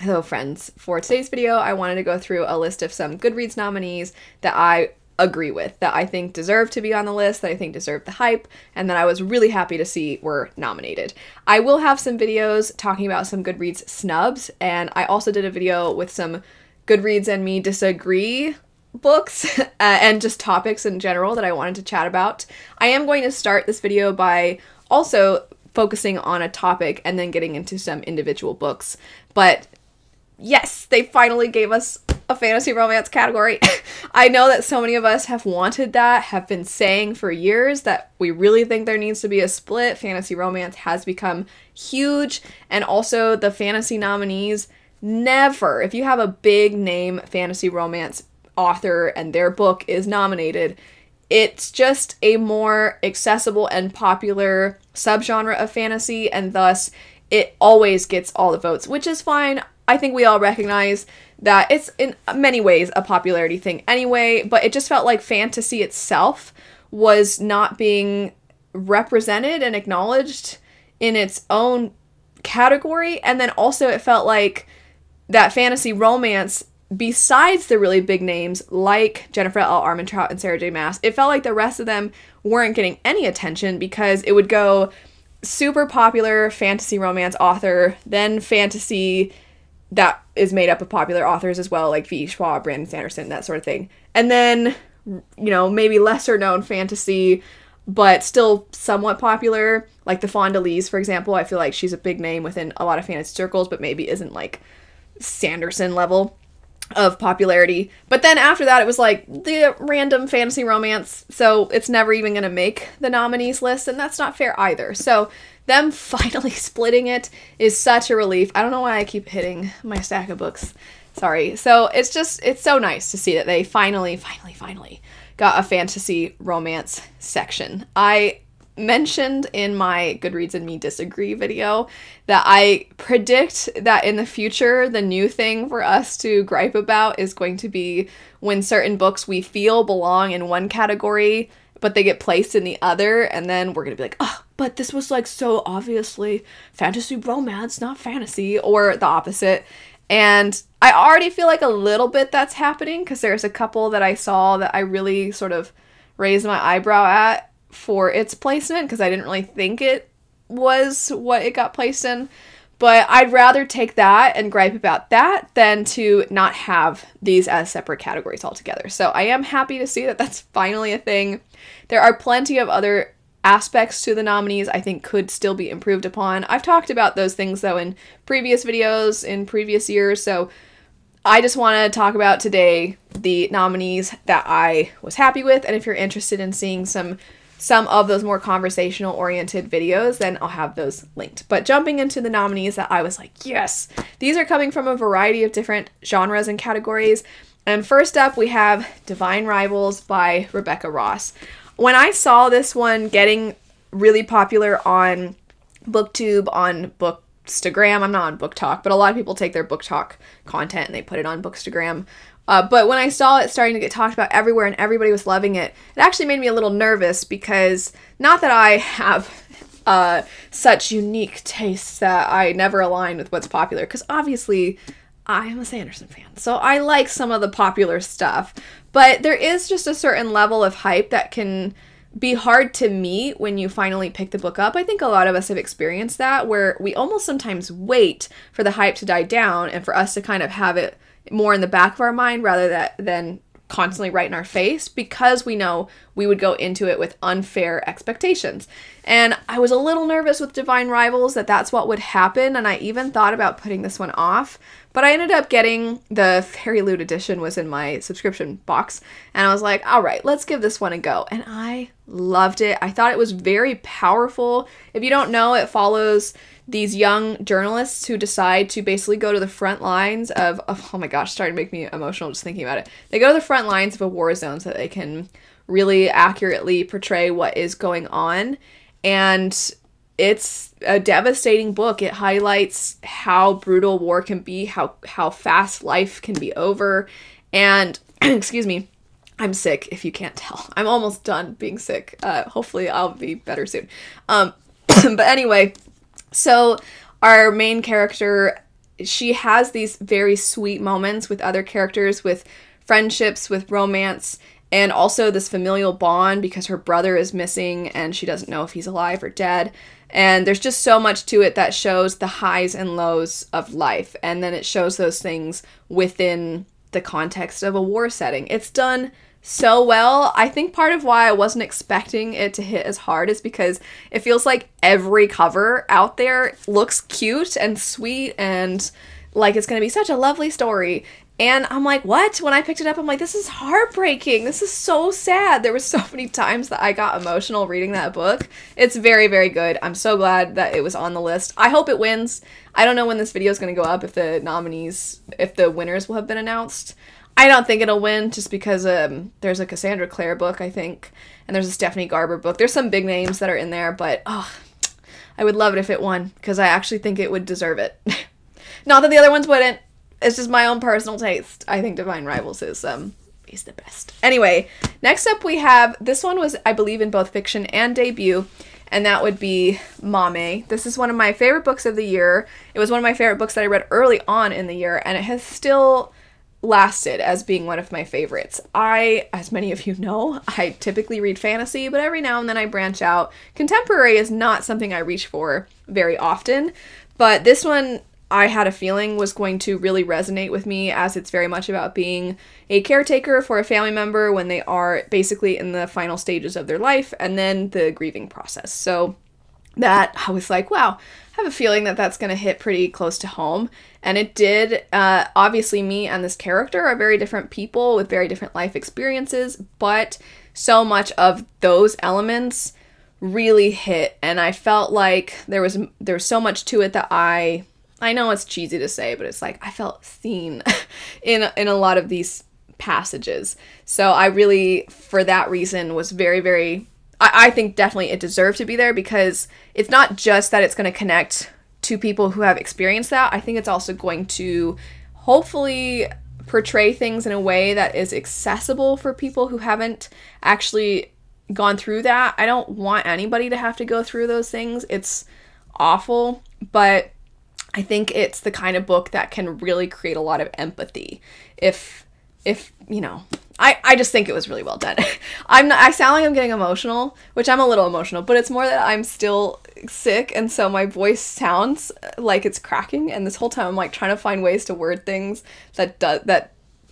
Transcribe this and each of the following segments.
Hello friends, for today's video I wanted to go through a list of some Goodreads nominees that I agree with, that I think deserve to be on the list, that I think deserve the hype, and that I was really happy to see were nominated. I will have some videos talking about some Goodreads snubs, and I also did a video with some Goodreads and me disagree books and just topics in general that I wanted to chat about. I am going to start this video by also focusing on a topic and then getting into some individual books, but yes, they finally gave us a fantasy romance category. I know that so many of us have wanted that, have been saying for years that we really think there needs to be a split. Fantasy romance has become huge, and also the fantasy nominees never, if you have a big name fantasy romance author and their book is nominated, it's just a more accessible and popular subgenre of fantasy, and thus it always gets all the votes, which is fine. I think we all recognize that it's in many ways a popularity thing anyway, but it just felt like fantasy itself was not being represented and acknowledged in its own category. And then also it felt like that fantasy romance, besides the really big names like Jennifer L. Armentrout and Sarah J. Maas, it felt like the rest of them weren't getting any attention, because it would go super popular fantasy romance author, then fantasy that is made up of popular authors as well, like V. Schwab, Brandon Sanderson, that sort of thing. And then, you know, maybe lesser known fantasy, but still somewhat popular, like the Fonda Lees, for example. I feel like she's a big name within a lot of fantasy circles, but maybe isn't like Sanderson level of popularity. But then after that, it was like the random fantasy romance, so it's never even going to make the nominees list, and that's not fair either. So them finally splitting it is such a relief. I don't know why I keep hitting my stack of books. Sorry. So it's so nice to see that they finally got a fantasy romance section. I mentioned in my Goodreads and Me Disagree video that I predict that in the future, the new thing for us to gripe about is going to be when certain books we feel belong in one category, but they get placed in the other, and then we're gonna be like, oh, but this was like so obviously fantasy romance, not fantasy, or the opposite. And I already feel like a little bit that's happening, because there's a couple that I saw that I really sort of raised my eyebrow at for its placement, because I didn't really think it was what it got placed in. But I'd rather take that and gripe about that than to not have these as separate categories altogether. So I am happy to see that that's finally a thing. There are plenty of other aspects to the nominees I think could still be improved upon. I've talked about those things though in previous videos in previous years, so I just want to talk about today the nominees that I was happy with, and if you're interested in seeing some of those more conversational oriented videos, then I'll have those linked. But jumping into the nominees that I was like, yes, these are coming from a variety of different genres and categories. And first up, we have Divine Rivals by Rebecca Ross. When I saw this one getting really popular on BookTube, on Bookstagram, I'm not on Book Talk, but a lot of people take their Book Talk content and they put it on Bookstagram. But when I saw it starting to get talked about everywhere and everybody was loving it, it actually made me a little nervous, because not that I have such unique tastes that I never align with what's popular, because obviously I am a Sanderson fan, so I like some of the popular stuff, but there is just a certain level of hype that can be hard to meet when you finally pick the book up. I think a lot of us have experienced that, where we almost sometimes wait for the hype to die down and for us to kind of have it more in the back of our mind rather than constantly right in our face, because we know we would go into it with unfair expectations. And I was a little nervous with Divine Rivals that that's what would happen, and I even thought about putting this one off, but I ended up getting the Fairy Loot edition, was in my subscription box, and I was like, all right, let's give this one a go. And I loved it. I thought it was very powerful. If you don't know, it follows these young journalists who decide to basically go to the front lines of oh my gosh, starting to make me emotional just thinking about it. They go to the front lines of a war zone so that they can really accurately portray what is going on. And it's a devastating book. It highlights how brutal war can be, how fast life can be over. And excuse me, I'm sick if you can't tell. I'm almost done being sick. Hopefully I'll be better soon. But anyway, so our main character she has these very sweet moments with other characters, with friendships, with romance, and also this familial bond because her brother is missing and she doesn't know if he's alive or dead. And there's just so much to it that shows the highs and lows of life. And then it shows those things within the context of a war setting. It's done so well. I think part of why I wasn't expecting it to hit as hard is because it feels like every cover out there looks cute and sweet and like it's going to be such a lovely story. And I'm like, what? When I picked it up, I'm like, this is heartbreaking. This is so sad. There were so many times that I got emotional reading that book. It's very, very good. I'm so glad that it was on the list. I hope it wins. I don't know when this video is going to go up, if the winners will have been announced. I don't think it'll win just because there's a Cassandra Clare book, I think, and there's a Stephanie Garber book. There's some big names that are in there, but I would love it if it won because I actually think it would deserve it. Not that the other ones wouldn't. It's just my own personal taste. I think Divine Rivals is he's the best. Anyway, next up we have, this one was, I believe, in both fiction and debut, and that would be Maame. This is one of my favorite books of the year. It was one of my favorite books that I read early on in the year, and it has still lasted as being one of my favorites. As many of you know, I typically read fantasy, but every now and then I branch out. Contemporary is not something I reach for very often, but this one I had a feeling was going to really resonate with me, as it's very much about being a caretaker for a family member when they are basically in the final stages of their life, and then the grieving process. So that I was like, wow, I have a feeling that that's going to hit pretty close to home. And it did. Obviously, me and this character are very different people with very different life experiences, but so much of those elements really hit. And I felt like there was so much to it that I know it's cheesy to say, but it's like I felt seen in a lot of these passages. So I really, for that reason, was very, very, I think definitely it deserved to be there, because it's not just that it's going to connect to people who have experienced that. I think it's also going to hopefully portray things in a way that is accessible for people who haven't actually gone through that. I don't want anybody to have to go through those things. It's awful, but I think it's the kind of book that can really create a lot of empathy. If you know, I just think it was really well done. I sound like I'm getting emotional, which I'm a little emotional, but it's more that I'm still sick, and so my voice sounds like it's cracking, and this whole time I'm like trying to find ways to word things that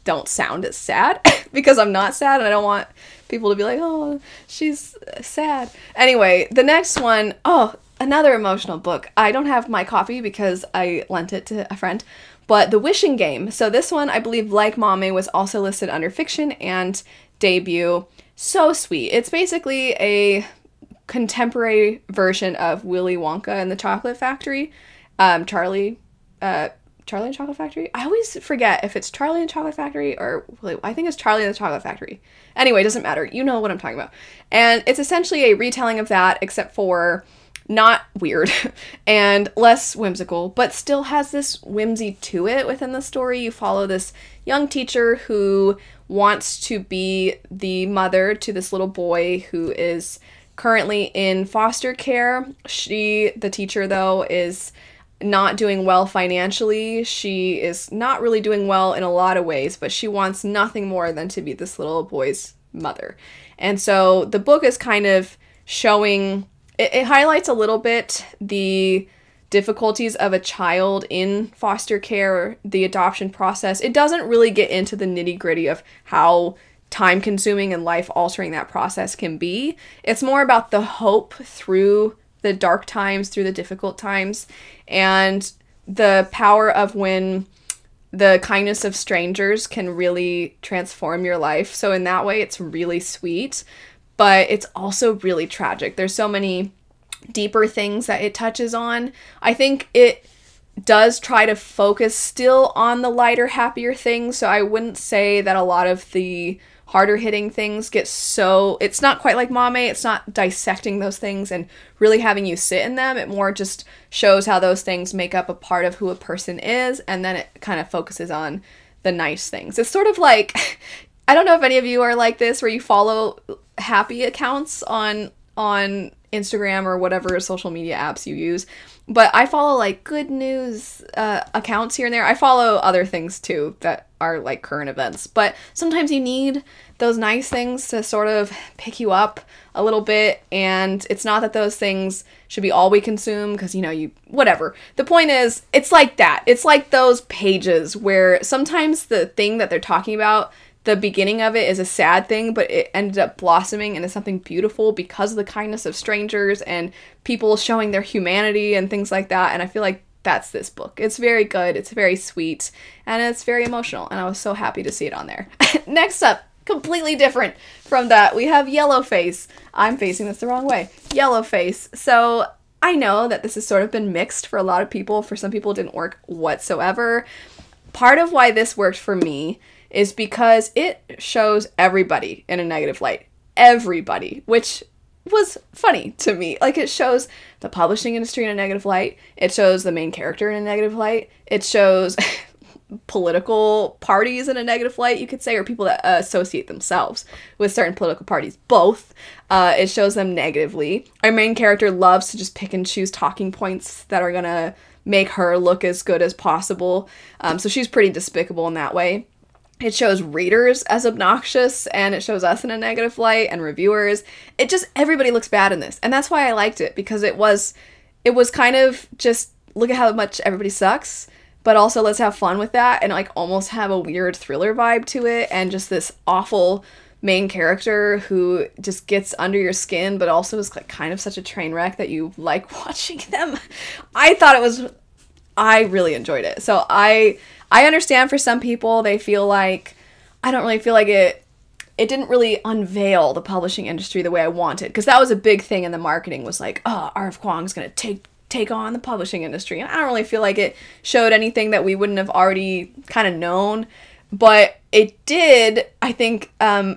don't sound as sad because I'm not sad, and I don't want people to be like, oh, she's sad. Anyway, the next one, another emotional book. I don't have my copy because I lent it to a friend, but The Wishing Game. So this one, I believe, like Maame, was also listed under fiction and debut. So sweet. It's basically a contemporary version of Willy Wonka and the Chocolate Factory. Charlie and the Chocolate Factory? I always forget if it's Charlie and the Chocolate Factory or I think it's Charlie and the Chocolate Factory. Anyway, it doesn't matter. You know what I'm talking about. And it's essentially a retelling of that, except for not weird and less whimsical, but still has this whimsy to it within the story. You follow this young teacher who wants to be the mother to this little boy who is currently in foster care. The teacher, though, is not doing well financially. She is not really doing well in a lot of ways, but she wants nothing more than to be this little boy's mother. And so the book is kind of showing, it highlights a little bit the difficulties of a child in foster care, the adoption process. It doesn't really get into the nitty-gritty of how time-consuming and life-altering that process can be. It's more about the hope through the dark times, through the difficult times, and the power of when the kindness of strangers can really transform your life. So in that way, it's really sweet, but it's also really tragic. There's so many deeper things that it touches on. I think it does try to focus still on the lighter, happier things, so I wouldn't say that a lot of the harder hitting things get so, it's not quite like Maame. It's not dissecting those things and really having you sit in them. It more just shows how those things make up a part of who a person is, and then it kind of focuses on the nice things. It's sort of like, I don't know if any of you are like this, where you follow happy accounts on Instagram or whatever social media apps you use, But I follow like good news accounts here and there. I follow other things too that are like current events. But sometimes you need those nice things to sort of pick you up a little bit. And it's not that those things should be all we consume because, you know, whatever. The point is, it's like that. It's like those pages where sometimes the thing that they're talking about, the beginning of it is a sad thing, but it ended up blossoming into something beautiful because of the kindness of strangers and people showing their humanity and things like that. And I feel like that's this book. It's very good, it's very sweet, and it's very emotional, and I was so happy to see it on there. Next up, completely different from that, we have Yellowface. I'm facing this the wrong way. Yellowface. So I know that this has sort of been mixed for a lot of people. For some people, it didn't work whatsoever. Part of why this worked for me is because it shows everybody in a negative light. Everybody, which was funny to me. Like, it shows the publishing industry in a negative light. It shows the main character in a negative light. It shows political parties in a negative light, you could say, or people that associate themselves with certain political parties. Both. It shows them negatively. Our main character loves to just pick and choose talking points that are gonna make her look as good as possible. So she's pretty despicable in that way. It shows readers as obnoxious, and it shows us in a negative light, and reviewers. It just, everybody looks bad in this. And that's why I liked it, because it was kind of just, look at how much everybody sucks, but also let's have fun with that, and like almost have a weird thriller vibe to it, and just this awful main character who just gets under your skin, but also is like kind of such a train wreck that you like watching them. I really enjoyed it. So I understand for some people, they feel like, I don't really feel like it didn't really unveil the publishing industry the way I wanted. Because that was a big thing in the marketing, was like, oh, R.F. Kuang's going to take on the publishing industry. And I don't really feel like it showed anything that we wouldn't have already kind of known. But it did, I think,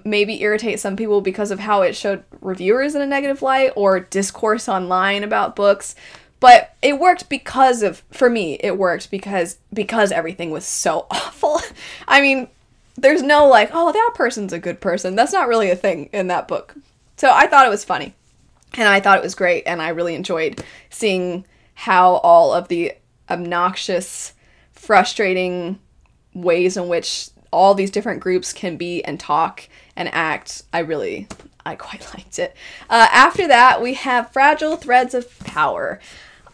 maybe irritate some people because of how it showed reviewers in a negative light, or discourse online about books. But it worked for me, it worked because everything was so awful. I mean, there's no like, oh, that person's a good person. That's not really a thing in that book. So I thought it was funny, and I thought it was great, and I really enjoyed seeing how all of the obnoxious, frustrating ways in which all these different groups can be and talk and act. I quite liked it. After that, we have Fragile Threads of Power.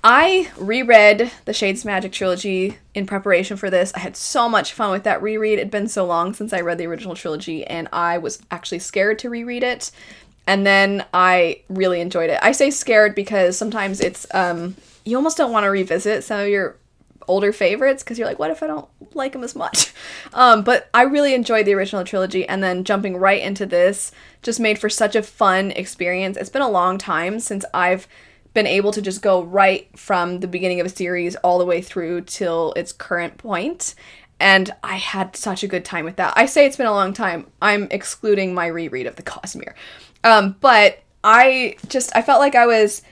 I reread the Shades of Magic trilogy in preparation for this. I had so much fun with that reread. It'd been so long since I read the original trilogy, and I was actually scared to reread it. And then I really enjoyed it. I say scared because sometimes it's, you almost don't want to revisit some of your older favorites because you're like, what if I don't like them as much? But I really enjoyed the original trilogy, and then jumping right into this just made for such a fun experience. It's been a long time since I've been able to just go right from the beginning of a series all the way through till its current point, and I had such a good time with that. I say it's been a long time. I'm excluding my reread of the Cosmere. But I felt like I was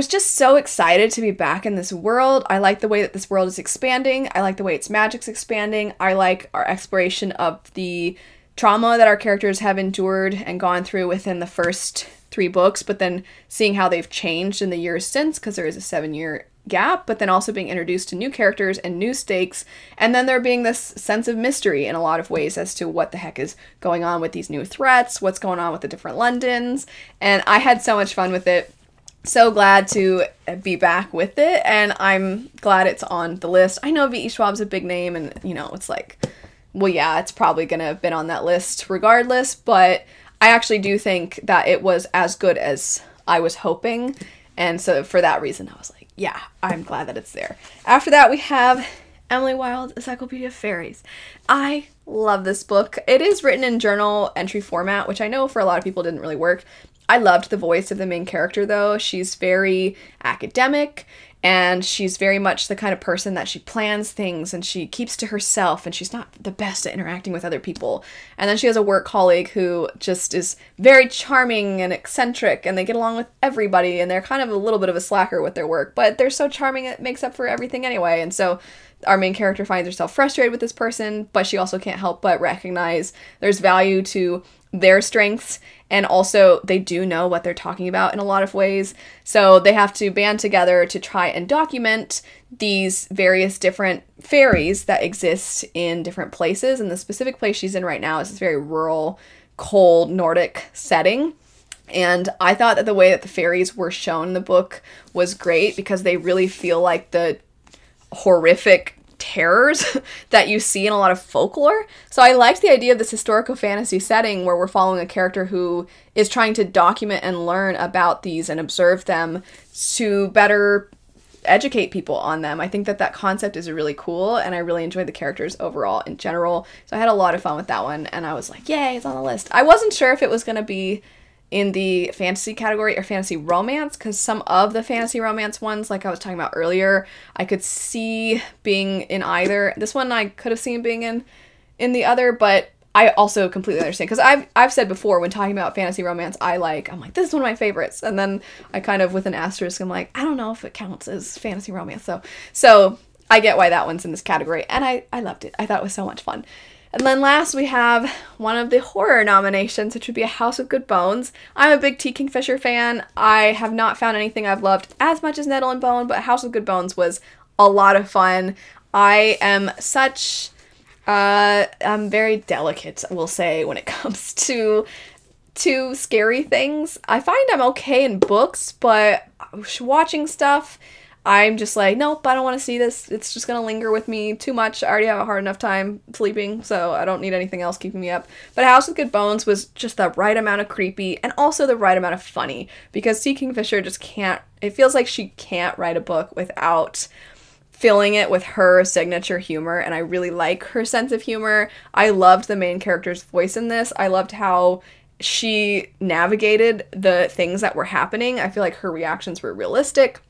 just so excited to be back in this world. I like the way that this world is expanding. I like the way its magic's expanding. I like our exploration of the trauma that our characters have endured and gone through within the first 3 books, but then seeing how they've changed in the years since, because there is a 7-year gap, but then also being introduced to new characters and new stakes, and then there being this sense of mystery in a lot of ways as to what the heck is going on with these new threats, what's going on with the different Londons, and I had so much fun with it. So glad to be back with it, and I'm glad it's on the list. I know V.E. Schwab's a big name, and, you know, it's like, well, yeah, it's probably gonna have been on that list regardless, but I actually do think that it was as good as I was hoping, and so for that reason, I was like, yeah, I'm glad that it's there. After that, we have Emily Wilde's Encyclopedia of Fairies. I love this book. It is written in journal entry format, which I know for a lot of people didn't really work. I loved the voice of the main character, though. She's very academic, and she's very much the kind of person that she plans things, and she keeps to herself, and she's not the best at interacting with other people. And then she has a work colleague who just is very charming and eccentric, and they get along with everybody, and they're kind of a little bit of a slacker with their work, but they're so charming it makes up for everything anyway. And so our main character finds herself frustrated with this person, but she also can't help but recognize there's value to their strengths, and also they do know what they're talking about in a lot of ways. So they have to band together to try and document these various different fairies that exist in different places. And the specific place she's in right now is this very rural, cold Nordic setting. And I thought that the way that the fairies were shown in the book was great, because they really feel like the horrific terrors that you see in a lot of folklore. So I liked the idea of this historical fantasy setting where we're following a character who is trying to document and learn about these and observe them to better educate people on them. I think that that concept is really cool, and I really enjoyed the characters overall in general. So I had a lot of fun with that one, and I was like, yay, it's on the list. I wasn't sure if it was going to be in the fantasy category or fantasy romance, because some of the fantasy romance ones, like I was talking about earlier, I could see being in either. This one I could have seen being in the other, but I also completely understand, because I've said before when talking about fantasy romance, I'm like, this is one of my favorites, and then I kind of, with an asterisk, I'm like, I don't know if it counts as fantasy romance. So I get why that one's in this category, and I loved it. I thought it was so much fun. And then last we have one of the horror nominations, which would be A House with Good Bones. I'm a big T. Kingfisher fan. I have not found anything I've loved as much as Nettle and Bone, but A House with Good Bones was a lot of fun. I am such... I'm very delicate, we'll say, when it comes to scary things. I find I'm okay in books, but watching stuff, I'm just like, nope, I don't want to see this. It's just going to linger with me too much. I already have a hard enough time sleeping, so I don't need anything else keeping me up. But House with Good Bones was just the right amount of creepy and also the right amount of funny, because T. Kingfisher just can't, it feels like she can't write a book without filling it with her signature humor, and I really like her sense of humor. I loved the main character's voice in this. I loved how she navigated the things that were happening. I feel like her reactions were realistic.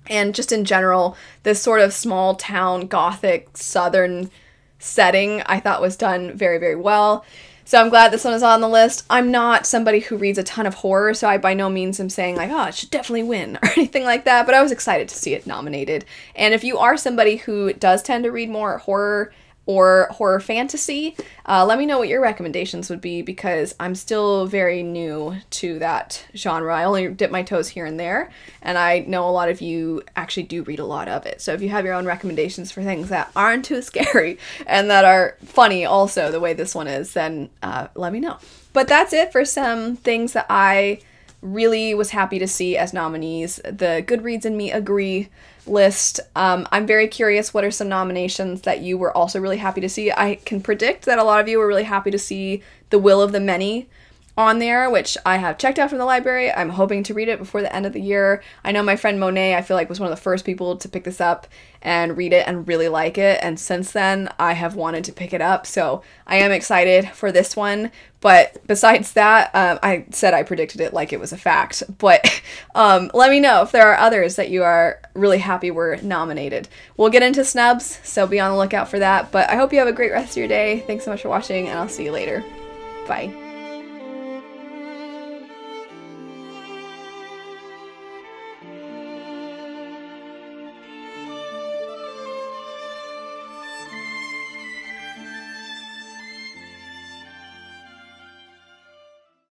And just in general, this sort of small town, gothic, southern setting I thought was done very, very well. So I'm glad this one is on the list. I'm not somebody who reads a ton of horror, so I by no means am saying like, oh, it should definitely win or anything like that, but I was excited to see it nominated. And if you are somebody who does tend to read more horror or horror fantasy, let me know what your recommendations would be, because I'm still very new to that genre. I only dip my toes here and there, and I know a lot of you actually do read a lot of it. So if you have your own recommendations for things that aren't too scary and that are funny also the way this one is, then let me know. But that's it for some things that I really was happy to see as nominees. The Goodreads and Me Agree list. I'm very curious what are some nominations that you were also really happy to see. I can predict that a lot of you were really happy to see The Will of the Many on there, which I have checked out from the library. I'm hoping to read it before the end of the year. I know my friend Monet, I feel like, was one of the first people to pick this up and read it and really like it, and since then I have wanted to pick it up, so I am excited for this one. But besides that, I said I predicted it like it was a fact, but let me know if there are others that you are really happy were nominated. We'll get into snubs, so be on the lookout for that, but I hope you have a great rest of your day. Thanks so much for watching, and I'll see you later. Bye.